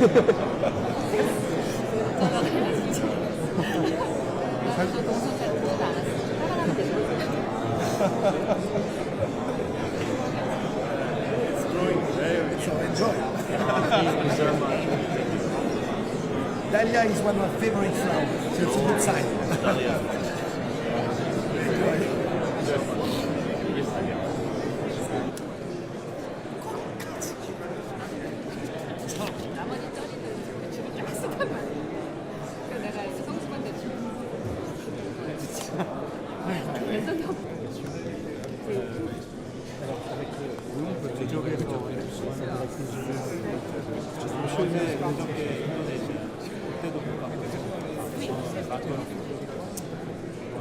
So enjoy. Dahlia is one of my favorite flowers, so it's a good sign. 나머지 쩌리는 주로 딱 쓰단 말이야. 그래서 내가 이제 성수반대 예전에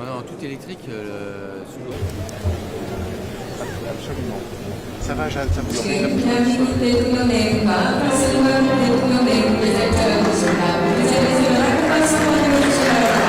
Non, tout électrique sous l'eau. Absolument. Ça va, Jeanne, ça vous 대한민국 대통령 내외과 프랑스관 대통령 내외를 날짜라고 있습니다. 그 자리에서 일어난 프랑스 관용을 주시바랍니다.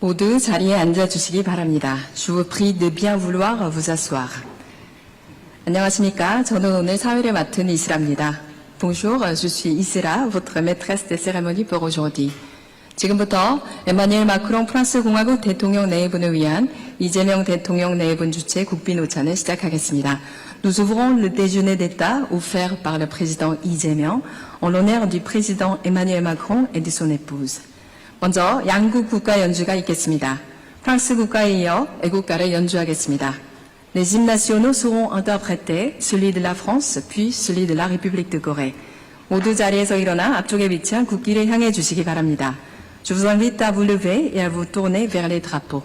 모두 자리에 앉아주시기 바랍니다. Je vous prie de bien vouloir vous asseoir. 안녕하십니까. 저는 오늘 사회를 맡은 이슬아입니다. Bonjour, je suis Isra, votre maîtresse des cérémonies pour aujourd'hui. 지금부터 에마뉘엘 마크롱 프랑스 공화국 대통령 내외분을 위한 이재명 대통령 내외분 주최 국빈 오찬을 시작하겠습니다. Nous ouvrons le déjeuner d'État offert par le président Lee Jae-myung en l'honneur du président Emmanuel Macron et de son épouse. 먼저 양국 국가 연주가 있겠습니다. 프랑스 국가에 이어 애국가를 연주하겠습니다. Les hymnes nationaux seront interprétés, celui de la France, puis celui de la République de Corée. 모두 자리에서 일어나 앞쪽에 위치한 국기를 향해 주시기 바랍니다. Je vous invite à vous lever et à vous tourner vers les drapeaux.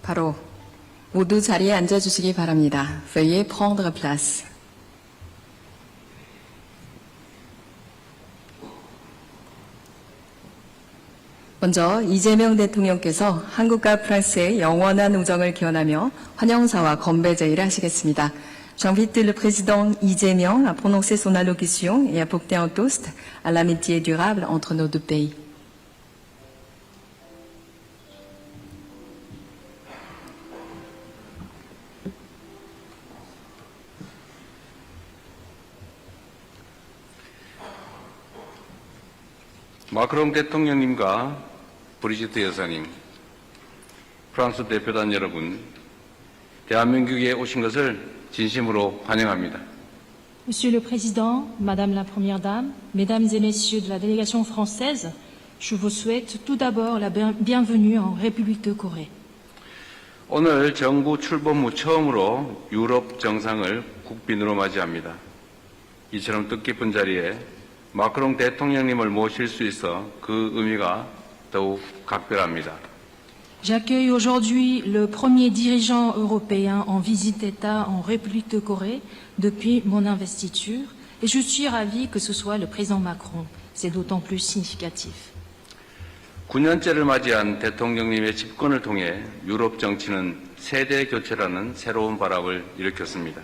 바로 모두 자리에 앉아주시기 바랍니다. Veuillez prendre place. 먼저 이재명 대통령께서 한국과 프랑스의 영원한 우정을 기원하며 환영사와 건배 제의를 하시겠습니다. J'invite le président Lee Jae-myung à prononcer son allocution et à porter un toast à l'amitié durable entre nos deux pays. 마크롱 대통령님과 브리지트 여사님, 프랑스 대표단 여러분, 대한민국에 오신 것을 진심으로 환영합니다. Monsieur le Président, Madame la Première Dame, Mesdames et Messieurs de la délégation française, je vous souhaite tout d'abord la bienvenue en République de Corée. 오늘 정부 출범 후 처음으로 유럽 정상을 국빈으로 맞이합니다. 이처럼 뜻깊은 자리에 마크롱 대통령님을 모실 수 있어 그 의미가 더욱 각별합니다. J'accueille aujourd'hui le premier dirigeant européen en visite d'État en République de Corée depuis mon investiture et je suis ravi que ce soit le président Macron. C'est d'autant plus significatif. 9년째를 맞이한 대통령님의 집권을 통해 유럽 정치는 세대 교체라는 새로운 바람을 일으켰습니다.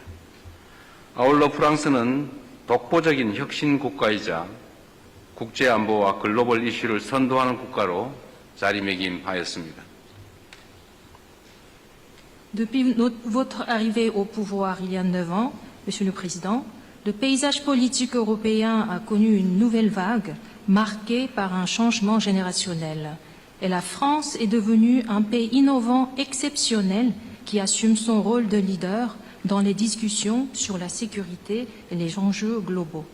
아울러 프랑스는 독보적인 혁신 국가이자 국제 안보와 글로벌 이슈를 선도하는 국가로 자리매김하였습니다. Depuis votre arrivée au pouvoir il y a 9 ans, Monsieur le Président, le paysage politique européen a connu une nouvelle vague marquée par un changement générationnel. Et la France est devenue un pays innovant exceptionnel qui assume son rôle de leader dans les discussions sur la sécurité et les enjeux globaux.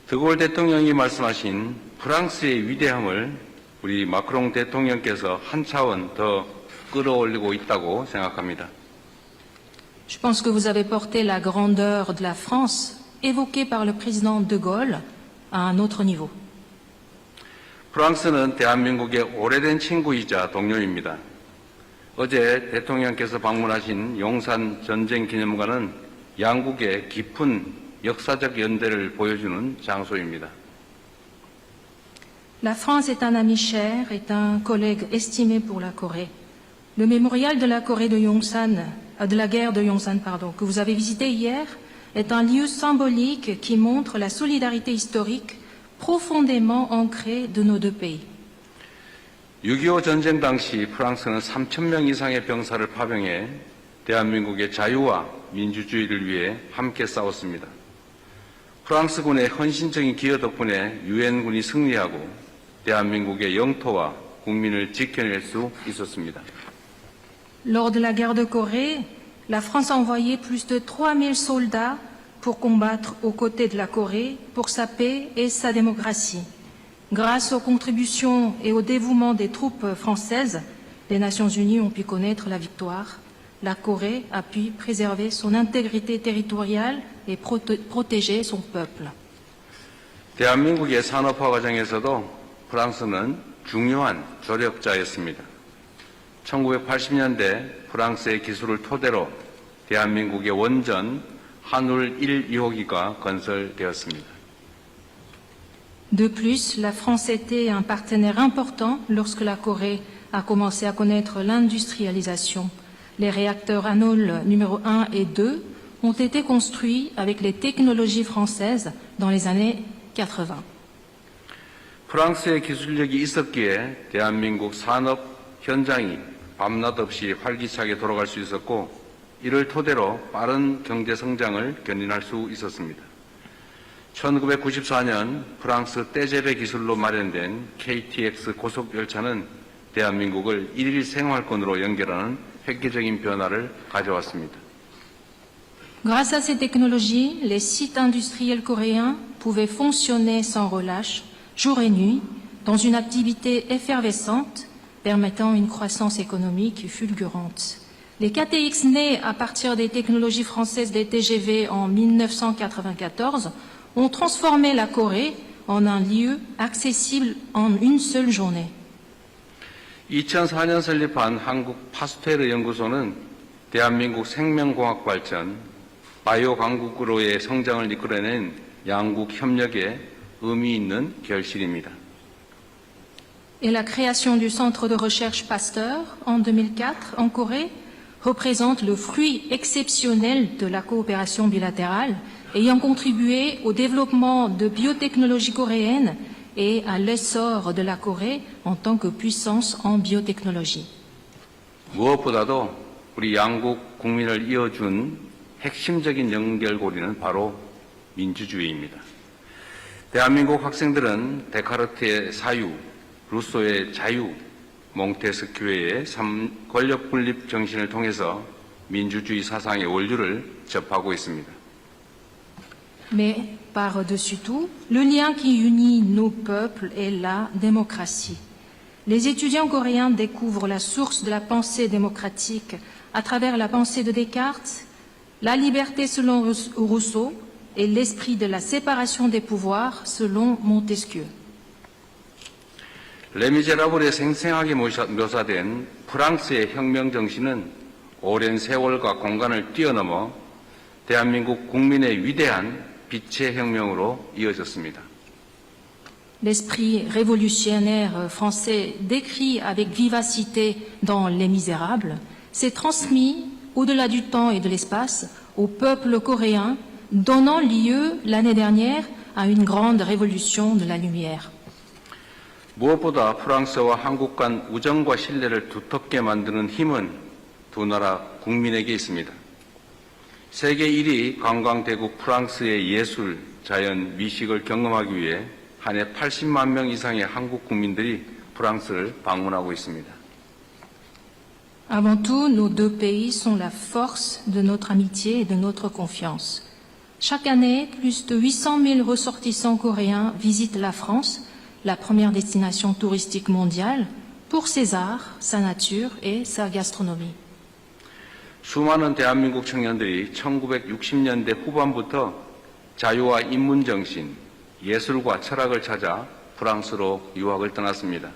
드골 대통령이 말씀하신 프랑스의 위대함을 우리 마크롱 대통령께서 한 차원 더 끌어올리고 있다고 생각합니다. Je pense que vous avez porté la grandeur de la France évoquée par le président de Gaulle à un autre niveau. 프랑스는 대한민국의 오래된 친구이자 동료입니다. 어제 대통령께서 방문하신 용산 전쟁기념관은 양국의 깊은 역사적 연대를 보여주는 장소입니다. La France est un ami cher, est un collègue estimé pour la Corée. Le mémorial de la Corée de Yongsan, de la guerre de Yongsan, que vous avez visité hier, est un lieu symbolique qui montre la solidarité historique profondément ancrée de nos deux pays. 6.25 전쟁 당시 프랑스는 3,000명 이상의 병사를 파병해 대한민국의 자유와 민주주의를 위해 함께 싸웠습니다. 프랑스군의 헌신적인 기여 덕분에 유엔군이 승리하고 대한민국의 영토와 국민을 지켜낼 수 있었습니다. Lors de la guerre de Corée, la France a envoyé plus de 3000 soldats pour combattre aux côtés de la Corée pour sa paix et sa démocratie. Grâce aux contributions et au dévouement des troupes françaises, les Nations Unies ont pu connaître la victoire. La Corée a pu préserver son intégrité territoriale et protéger son peuple. 대한민국의 산업화 과정에서도 프랑스는 중요한 조력자였습니다. 1980년대 프랑스의 기술을 토대로 대한민국의 원전 한울 1, 2호기가 건설되었습니다. De plus, la France était un partenaire important lorsque la Corée a commencé à connaître l'industrialisation. Les réacteurs Hanul numéro 1 et 2 ont été construits avec les technologies françaises dans les années 80. 프랑스의 기술력이 있었기에 대한민국 산업 현장이 밤낮 없이 활기차게 돌아갈 수 있었고 이를 토대로 빠른 경제 성장을 견인할 수 있었습니다. 1994년 프랑스 떼제베 기술로 마련된 KTX 고속열차는 대한민국을 일일 생활권으로 연결하는 획기적인 변화를 가져왔습니다. Grâce à ces technologies, les sites industriels coréens pouvaient fonctionner sans relâche, jour et nuit, dans une activité effervescente, permettant une croissance économique fulgurante. Les KTX nés à partir des technologies françaises des TGV en 1994 ont transformé la Corée en un lieu accessible en une seule journée. 2004년 설립한 한국 파스테르 연구소는 대한민국 생명공학 발전, 바이오 강국으로의 성장을 이끌어낸 양국 협력에 의미 있는 결실입니다. Et la création du centre de recherche Pasteur en 2004 en Corée représente le fruit exceptionnel de la coopération bilatérale, ayant contribué au développement de biotechnologie coréenne et à l'essor de la Corée en tant que puissance en biotechnologie. 무엇보다도 우리 양국 국민을 이어준 핵심적인 연결고리는 바로 민주주의입니다. 대한민국 학생들은 데카르트의 사유, 루소의 자유, 몽테스큐의 권력 분립 정신을 통해서 민주주의 사상의 원류를 접하고 있습니다. Mais par-dessus tout, le lien qui unit nos peuples est la démocratie. Les étudiants coréens découvrent la source de la pensée démocratique à travers la pensée de Descartes, la liberté selon Rousseau et l'esprit de la séparation des pouvoirs selon Montesquieu. 레미제라블에 생생하게 묘사된 프랑스의 혁명 정신은 오랜 세월과 공간을 뛰어넘어 대한민국 국민의 위대한 빛의 혁명으로 이어졌습니다. L'esprit révolutionnaire français décrit avec vivacité dans Les Misérables s'est transmis au-delà du temps et de l'espace au peuple coréen, donnant lieu l'année dernière à une grande révolution de la lumière. 무엇보다 프랑스와 한국 간 우정과 신뢰를 두텁게 만드는 힘은 두 나라 국민에게 있습니다. 세계 1위 관광대국 프랑스의 예술, 자연, 미식을 경험하기 위해 한 해 80만 명 이상의 한국 국민들이 프랑스를 방문하고 있습니다. Avant tout, nos deux pays sont la force de notre amitié et de notre confiance. Chaque année, plus de 800 000 ressortissants coréens visitent la France, la première destination touristique mondiale, pour ses arts, sa nature et sa gastronomie. 수많은 대한민국 청년들이 1960년대 후반부터 자유와 인문정신, 예술과 철학을 찾아 프랑스로 유학을 떠났습니다.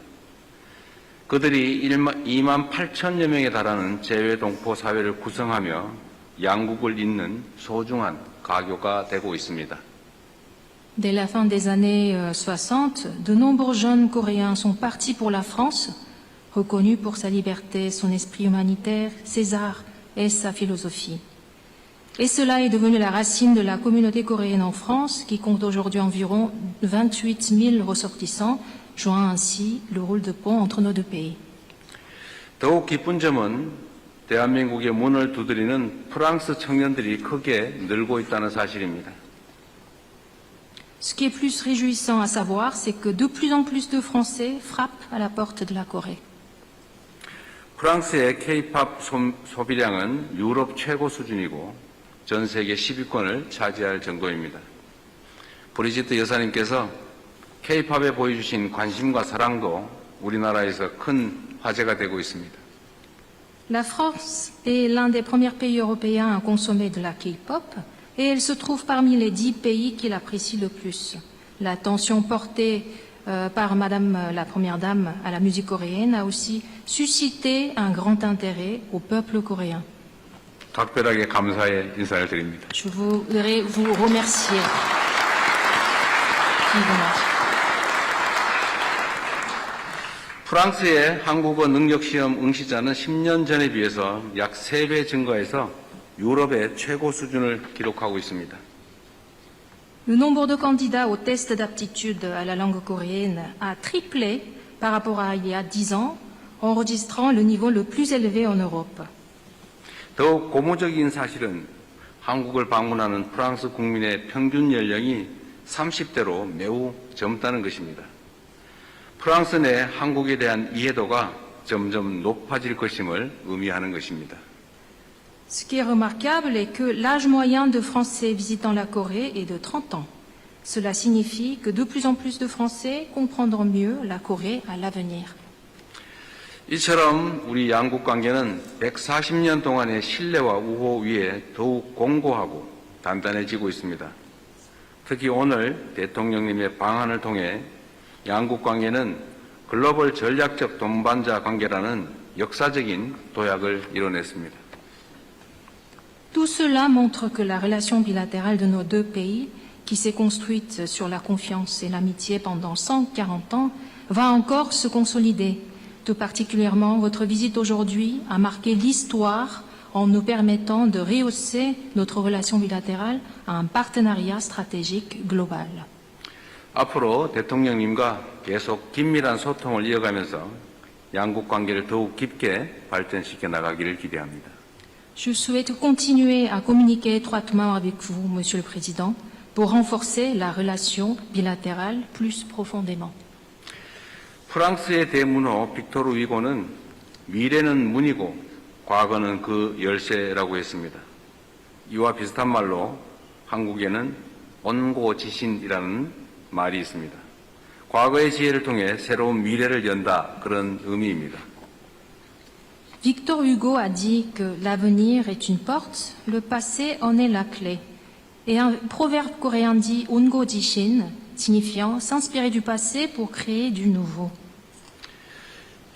그들이 2만 8천여 명에 달하는 재외동포 사회를 구성하며 양국을 잇는 소중한 가교가 되고 있습니다. Dès la fin des années 60, de nombreux jeunes Coréens sont partis pour la France, reconnus pour sa liberté, son esprit humanitaire, ses arts et sa philosophie. Et cela est devenu la racine de la communauté coréenne en France, qui compte aujourd'hui environ 28 000 ressortissants, jouant ainsi le rôle de pont entre nos deux pays. 더욱 기쁜 점은 대한민국의 문을 두드리는 프랑스 청년들이 크게 늘고 있다는 사실입니다. Ce qui est plus réjouissant à savoir, c'est que de plus en plus de Français frappent à la porte de la Corée. 프랑스의 K-팝 소비량은 유럽 최고 수준이고 전 세계 10위권을 차지할 정도입니다. 브리지트 여사님께서 K-팝에 보여주신 관심과 사랑도 우리나라에서 큰 화제가 되고 있습니다. La France est l'un des premiers pays européens à consommer de la K-pop et elle se trouve parmi les 10 pays qui l'apprécient le plus. L'attention portée par Madame la Première Dame à la musique coréenne a aussi suscité un grand intérêt au peuple coréen. 각별하게 감사의 인사를 드립니다. Je voudrais vous remercier. 프랑스의 한국어 능력시험 응시자는 10년 전에 비해서 약 3배 증가해서 유럽의 최고 수준을 기록하고 있습니다. Le nombre de candidats au test d'aptitude à la langue coréenne a triplé par rapport à il y a 10 ans, enregistrant le niveau le plus élevé en Europe. 더욱 고무적인 사실은 한국을 방문하는 프랑스 국민의 평균 연령이 30대로 매우 젊다는 것입니다. 프랑스 내 한국에 대한 이해도가 점점 높아질 것임을 의미하는 것입니다. Ce qui est remarquable est que l'âge moyen de Français visitant la Corée est de 30 ans. Cela signifie que de plus en plus de Français comprendront mieux la Corée à l'avenir. 이처럼 우리 양국 관계는 140년 동안의 신뢰와 우호 위에 더욱 공고하고 단단해지고 있습니다. 특히 오늘 대통령님의 방한을 통해 양국 관계는 글로벌 전략적 동반자 관계라는 역사적인 도약을 이뤄냈습니다. Tout cela montre que la relation bilatérale de nos deux pays, qui s'est construite sur la confiance et l'amitié pendant 140 ans, va encore se consolider. Tout particulièrement, votre visite aujourd'hui a marqué l'histoire en nous permettant de rehausser notre relation bilatérale à un partenariat stratégique global. 앞으로 대통령님과 계속 긴밀한 소통을 이어가면서 양국 관계를 더욱 깊게 발전시켜 나가기를 기대합니다. Je souhaite continuer à communiquer étroitement avec vous, Monsieur le Président, pour renforcer la relation bilatérale plus profondément. 프랑스의 대문호 빅토르 위고는 미래는 문이고 과거는 그 열쇠라고 했습니다. 이와 비슷한 말로 한국에는 온고지신이라는 말이 있습니다. 과거의 지혜를 통해 새로운 미래를 연다, 그런 의미입니다. Victor Hugo a dit que l'avenir est une porte, le passé en est la clé. Et un proverbe coréen dit Ongo Jishin, signifiant s'inspirer du passé pour créer du nouveau.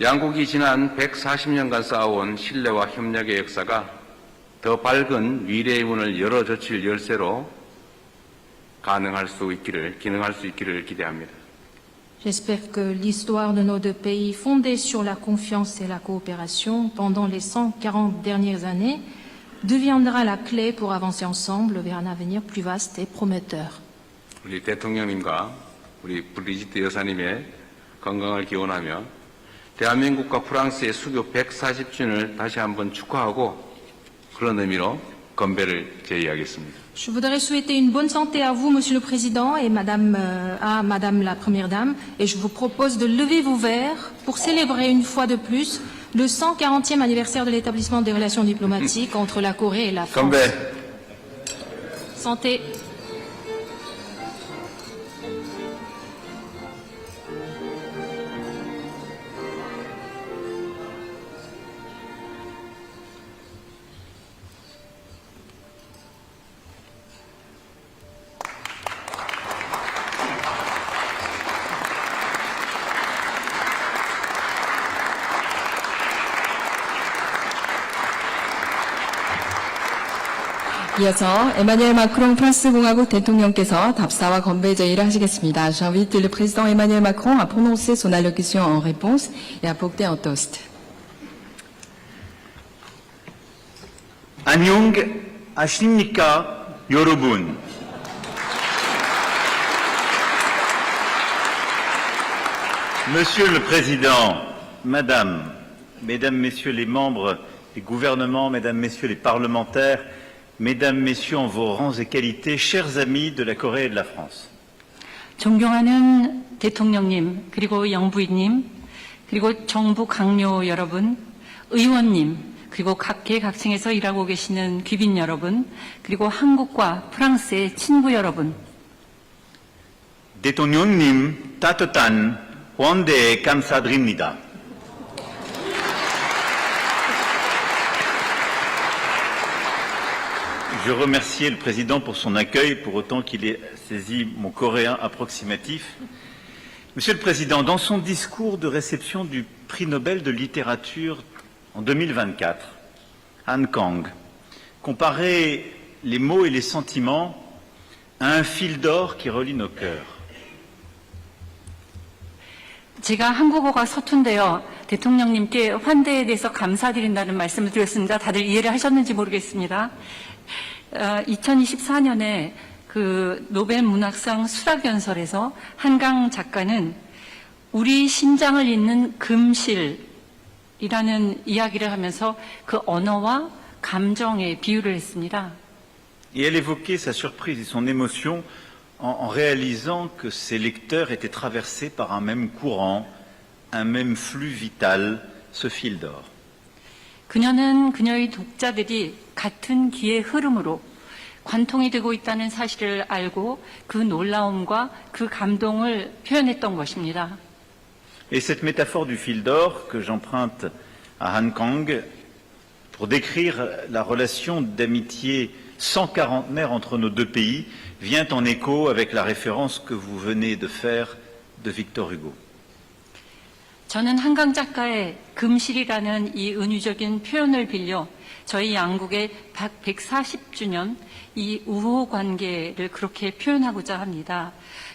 양국이 지난 140년간 쌓아온 신뢰와 협력의 역사가 더 밝은 미래의 문을 열어젖힐 열쇠로 기능할 수 있기를 기대합니다. J'espère que l'histoire de nos deux pays, fondée sur la confiance et la coopération pendant les 140 dernières années, deviendra la clé pour avancer ensemble vers un avenir plus vaste et prometteur. 우리 대통령님과 우리 브리지트 여사님의 건강을 기원하며 대한민국과 프랑스의 수교 140주년을 다시 한번 축하하고 그런 의미로 건배를 제의하겠습니다. Je voudrais souhaiter une bonne santé à vous, Monsieur le Président, et à Madame la Première Dame, et je vous propose de lever vos verres pour célébrer une fois de plus le 140e anniversaire de l'établissement des relations diplomatiques entre la Corée et la France. 건배. Santé. 이어서 에마뉘엘 마크롱 프랑스 공화국 대통령께서 답사와 건배 제의를 하시겠습니다. J'invite le président Emmanuel Macron à prononcer son allocution en réponse et à porter un toast. 안녕하십니까, 여러분. Monsieur le Président, Madame, Mesdames, Messieurs les membres des gouvernements, Mesdames, Messieurs les parlementaires, Mesdames, Messieurs en vos rangs et qualités, chers amis de la Corée et de la France. 존경하는 대통령님, 그리고 영부인님, 그리고 정부 강요 여러분, 의원님, 그리고 각계각층에서 일하고 계시는 귀빈 여러분, 그리고 한국과 프랑스의 친구 여러분. 대통령님, 따뜻한 환대에 감사드립니다. Je remercie le Président pour son accueil, pour autant qu'il ait saisi mon coréen approximatif. Monsieur le Président, dans son discours de réception du prix Nobel de littérature en 2024, Han Kang comparait les mots et les sentiments à un fil d'or qui relie nos cœurs. 제가 한국어가 서툰데요. 대통령님께 환대에 대해서 감사드린다는 말씀을 드렸습니다. 다들 이해를 하셨는지 모르겠습니다. 2024년에 그 노벨 문학상 수락연설에서 한강 작가는 우리 심장을 잇는 금실이라는 이야기를 하면서 그 언어와 감정에 비유를 했습니다. Et elle évoquait sa surprise et son émotion en réalisant que ses lecteurs étaient traversés par un même courant, un même flux vital, ce fil d'or. 그녀는 그녀의 독자들이 같은 기의 흐름으로 관통이 되고 있다는 사실을 알고 그 놀라움과 그 감동을 표현했던 것입니다. Et cette métaphore du fil d'or que j'emprunte à Han Kang pour décrire la relation d'amitié sans quarantenaire entre nos deux pays vient en écho avec la référence que vous venez de faire de Victor Hugo. 저는 한강 작가의 금실이라는 이 은유적인 표현을 빌려 저희 양국의 140주년 이 우호 관계를 그렇게 표현하고자 합니다.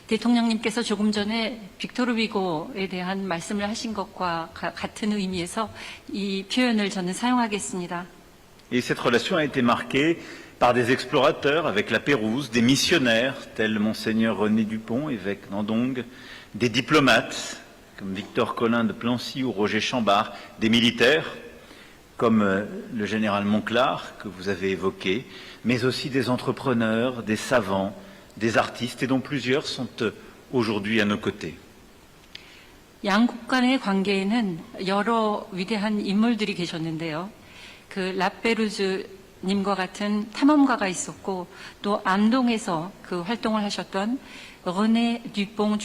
대통령님께서 조금 전에 빅토르 위고에 대한 말씀을 하신 것과 같은 의미에서 이 표현을 저는 사용하겠습니다. Et cette relation a été marquée par des explorateurs avec la Pérouse, des missionnaires tels Monseigneur René Dupont, évêque d'Andong, des diplomates comme Victor Collin de Plancy ou Roger Chambard, des militaires comme le général Monclar que vous avez évoqué, mais aussi des entrepreneurs, des savants, des artistes et dont plusieurs sont aujourd'hui à nos côtés. 양국 간의 관계에는 여러 위대한 인물들이 계셨는데요. 그 라페루즈 님과 같은 탐험가가 있었고 또 안동에서 그 활동을 하셨던 르네 듀뽕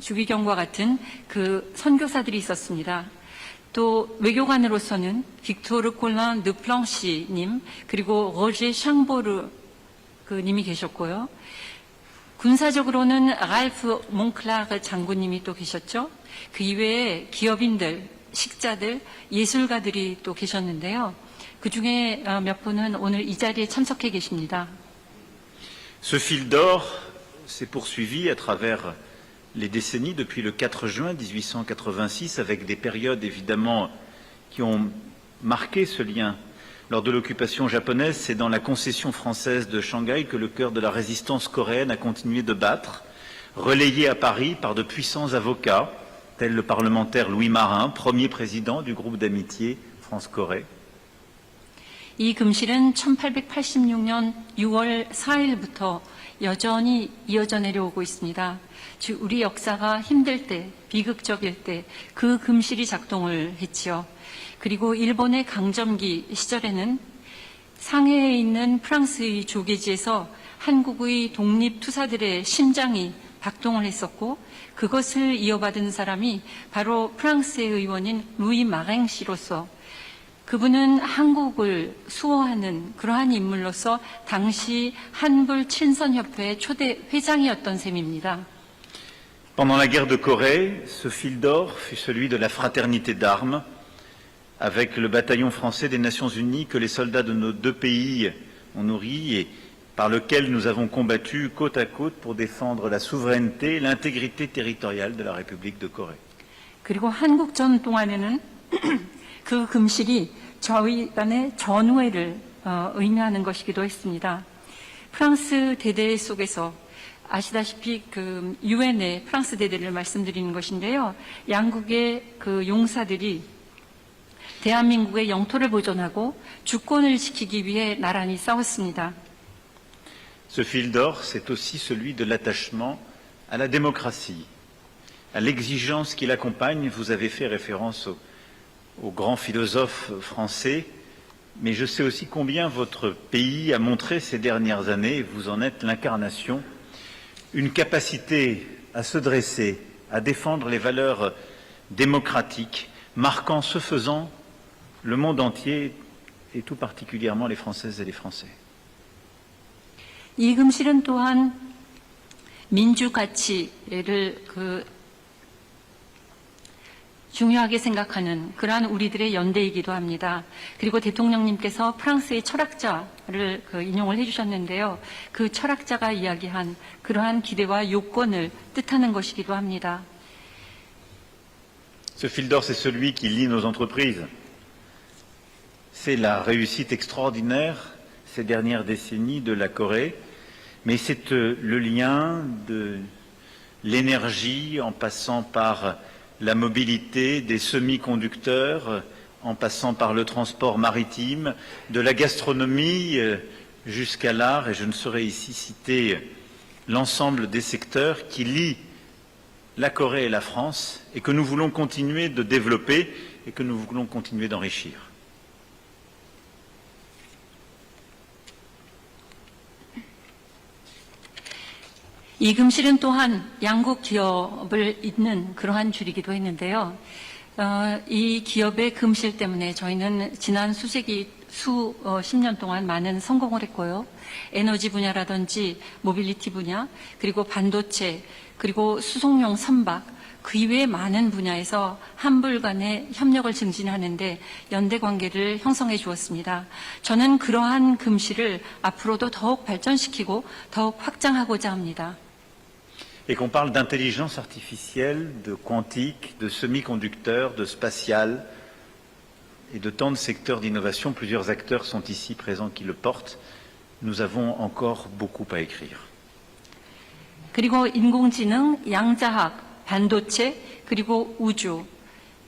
주기경과 같은 그 선교사들이 있었습니다. 또 외교관으로서는 빅토르 콜란 드 플랑시 님 그리고 로제 샹보르 그 님이 계셨고요. 군사적으로는 랄프 몽클라르 장군님이 또 계셨죠. 그 이외에 기업인들, 식자들, 예술가들이 또 계셨는데요. 그 중에 몇 분은 오늘 이 자리에 참석해 계십니다. Ce fil d'or s'est poursuivi à travers les décennies depuis le 4 juin 1886 avec des périodes évidemment qui ont marqué ce lien. Lors de l'occupation japonaise, c'est dans la concession française de Shanghai que le cœur de la résistance coréenne a continué de battre, relayé à Paris par de puissants avocats, tels le parlementaire Louis Marin, premier président du groupe d'amitié France-Corée. 이 금실은 1886년 6월 4일부터 여전히 이어져 내려오고 있습니다. 즉 우리 역사가 힘들 때, 비극적일 때 그 금실이 작동을 했지요. 그리고 일본의 강점기 시절에는 상해에 있는 프랑스의 조계지에서 한국의 독립투사들의 심장이 박동을 했었고 그것을 이어받은 사람이 바로 프랑스의 의원인 루이 마랭 씨로서 그분은 한국을 수호하는 그러한 인물로서 당시 한불 친선협회 초대 회장이었던 셈입니다. Pendant la guerre de Corée, ce fil d'or fut celui de la fraternité d'armes avec le bataillon français des Nations Unies que les soldats de nos deux pays ont nourri et par lequel nous avons combattu côte à côte pour défendre la souveraineté et l'intégrité territoriale de la République de Corée. 그리고 한국전 동안에는 그 금실이 저희 간의 전우회를 의미하는 것이기도 했습니다. 프랑스 대대 속에서 아시다시피 그 유엔의 프랑스 대대를 말씀드리는 것인데요. 양국의 그 용사들이 대한민국의 영토를 보존하고 주권을 지키기 위해 나란히 싸웠습니다. Ce fil d'or, c'est aussi celui de l'attachement à la démocratie, à l'exigence qui l'accompagne. Vous avez fait référence aux grands philosophes français, mais je sais aussi combien votre pays a montré ces dernières années, et vous en êtes l'incarnation, une capacité à se dresser, à défendre les valeurs démocratiques, marquant ce faisant le monde entier et tout particulièrement les Françaises et les Français. 이 금실은 또한 민주 가치를 중요하게 생각하는 그러한 우리들의 연대이기도 합니다. 그리고 대통령님께서 프랑스의 철학자를 인용을 해주셨는데요. 그 철학자가 이야기한 그러한 기대와 요건을 뜻하는 것이기도 합니다. Ce fil d'or, c'est celui qui lie nos entreprises. C'est la réussite extraordinaire ces dernières décennies de la Corée, mais c'est le lien de l'énergie en passant par la mobilité des semi-conducteurs, en passant par le transport maritime, de la gastronomie jusqu'à l'art, et je ne saurais ici citer l'ensemble des secteurs qui lient la Corée et la France, et que nous voulons continuer de développer et que nous voulons continuer d'enrichir. 이 금실은 또한 양국 기업을 잇는 그러한 줄이기도 했는데요. 이 기업의 금실 때문에 저희는 지난 수십 년 동안 많은 성공을 했고요. 에너지 분야라든지 모빌리티 분야, 그리고 반도체, 그리고 수송용 선박, 그 이외에 많은 분야에서 한불 간의 협력을 증진하는데 연대 관계를 형성해 주었습니다. 저는 그러한 금실을 앞으로도 더욱 발전시키고 더욱 확장하고자 합니다. Et qu'on parle d'intelligence artificielle, de quantique, de semi-conducteurs, de spatial et de tant de secteurs d'innovation, plusieurs acteurs sont ici présents qui le portent. Nous avons encore beaucoup à écrire. 그리고 인공지능, 양자학, 반도체, 그리고 우주,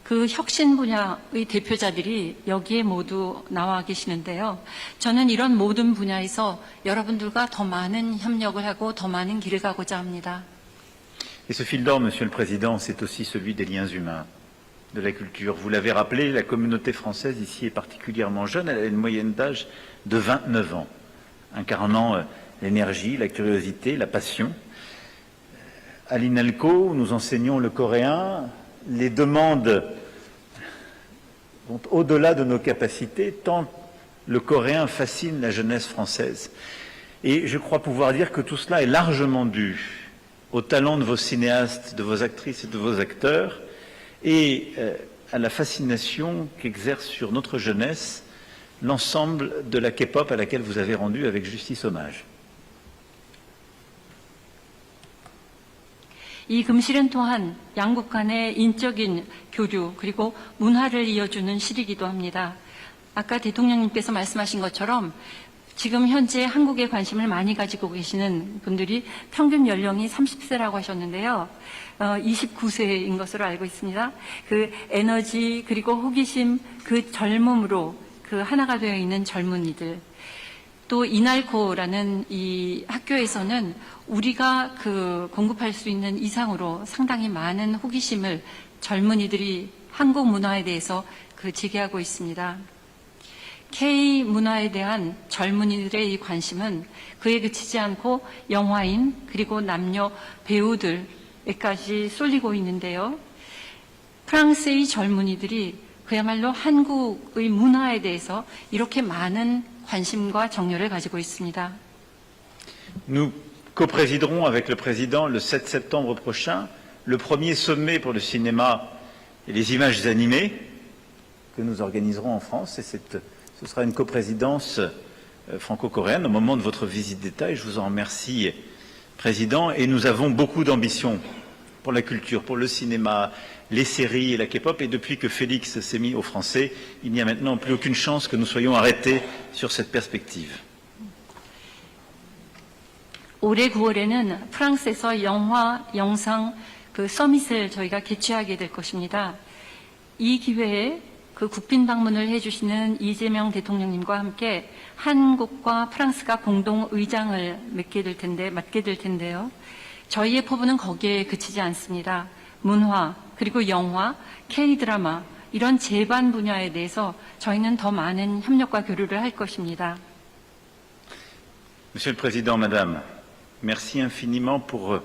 그 혁신 분야의 대표자들이 여기에 모두 나와 계시는데요. 저는 이런 모든 분야에서 여러분들과 더 많은 협력을 하고 더 많은 길을 가고자 합니다. Et ce fil d'or, Monsieur le Président, c'est aussi celui des liens humains, de la culture. Vous l'avez rappelé, la communauté française ici est particulièrement jeune. Elle a une moyenne d'âge de 29 ans, incarnant l'énergie, la curiosité, la passion. À l'INALCO, où nous enseignons le coréen, les demandes vont au-delà de nos capacités, tant le coréen fascine la jeunesse française. Et je crois pouvoir dire que tout cela est largement dû au talent de vos cinéastes, de vos actrices et de vos acteurs, et à la fascination qu'exerce sur notre jeunesse l'ensemble de la K-pop à laquelle vous avez rendu avec justice hommage. 이 금실은 또한 양국 간의 인적인 교류 그리고 문화를 이어주는 실이기도 합니다. 아까 대통령님께서 말씀하신 것처럼 지금 현재 한국에 관심을 많이 가지고 계시는 분들이 평균 연령이 30세라고 하셨는데요. 29세인 것으로 알고 있습니다. 그 에너지 그리고 호기심 그 젊음으로 그 하나가 되어 있는 젊은이들. 또 이날코라는 이 학교에서는 우리가 그 공급할 수 있는 이상으로 상당히 많은 호기심을 젊은이들이 한국 문화에 대해서 그 제기하고 있습니다. K 문화에 대한 젊은이들의 이 관심은 그에 그치지 않고 영화인 그리고 남녀 배우들에까지 쏠리고 있는데요. 프랑스의 젊은이들이 그야말로 한국의 문화에 대해서 이렇게 많은 관심과 정열을 가지고 있습니다. Nous coprésiderons avec le Président le 7 septembre prochain le premier sommet pour le cinéma et les images animées que nous organiserons en France. Et ce sera une coprésidence franco-coréenne au moment de votre visite d'État et je vous en remercie, Président. Et nous avons beaucoup d'ambition pour la culture, pour le cinéma, les séries et la K-pop. Et depuis que Félix s'est mis au français, il n'y a maintenant plus aucune chance que nous soyons arrêtés sur cette perspective. 올해 9월에는 프랑스에서 영화, 영상 그 서밋을 저희가 개최하게 될 것입니다. 이 기회에 그 국빈 방문을 해주시는 이재명 대통령님과 함께 한국과 프랑스가 공동 의장을 맡게 될 텐데요. 저희의 포부는 거기에 그치지 않습니다. 문화, 그리고 영화, K-드라마 이런 제반 분야에 대해서 저희는 더 많은 협력과 교류를 할 것입니다. Monsieur le Président, Madame, merci infiniment pour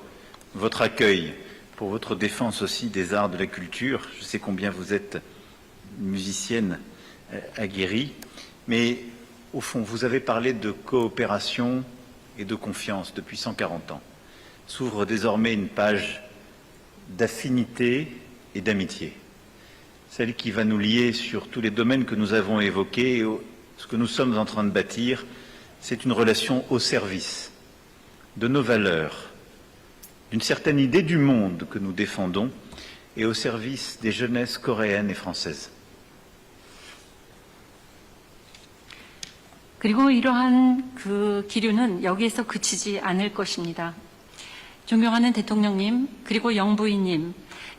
votre accueil, pour votre défense aussi des arts de la culture. Je sais combien vous êtes musicienne aguerrie, mais au fond, vous avez parlé de coopération et de confiance depuis 140 ans. S'ouvre désormais une page d'affinité et d'amitié, celle qui va nous lier sur tous les domaines que nous avons évoqués. Et ce que nous sommes en train de bâtir, c'est une relation au service de nos valeurs, d'une certaine idée du monde que nous défendons et au service des jeunesses coréennes et françaises. 그리고 이러한 그 기류는 여기에서 그치지 않을 것입니다. 존경하는 대통령님, 그리고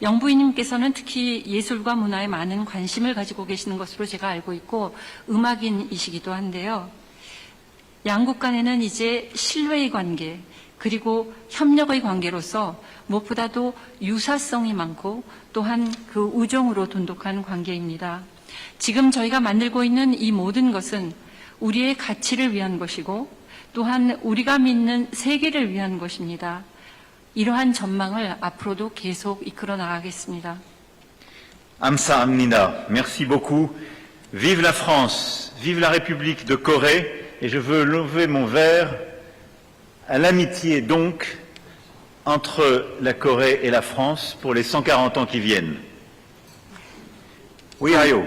영부인님께서는 특히 예술과 문화에 많은 관심을 가지고 계시는 것으로 제가 알고 있고 음악인이시기도 한데요. 양국 간에는 이제 신뢰의 관계, 그리고 협력의 관계로서 무엇보다도 유사성이 많고 또한 그 우정으로 돈독한 관계입니다. 지금 저희가 만들고 있는 이 모든 것은 우리의 가치를 위한 것이고 또한 우리가 믿는 세계를 위한 것입니다. 이러한 전망을 앞으로도 계속 이끌어 나가겠습니다. Amsa-hamnida, merci beaucoup. Vive la France, vive la République de Corée, et je veux lever mon verre à l'amitié donc entre la Corée et la France pour les 140 ans qui viennent. Oui, Ayo.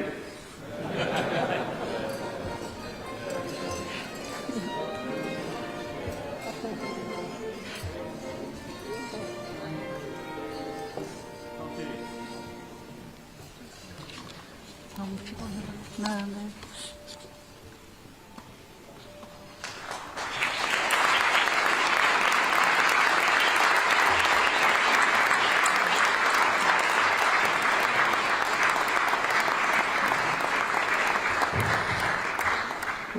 너무 피곤해요. 네.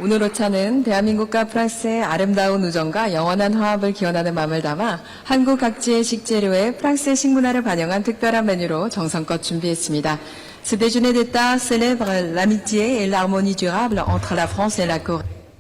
오늘 오차는 대한민국과 프랑스의 아름다운 우정과 영원한 화합을 기원하는 마음을 담아 한국 각지의 식재료에 프랑스의 식문화를 반영한 특별한 메뉴로 정성껏 준비했습니다. Ce déjeuner d'État célèbre l'amitié et l'harmonie durable entre la France et la Corée.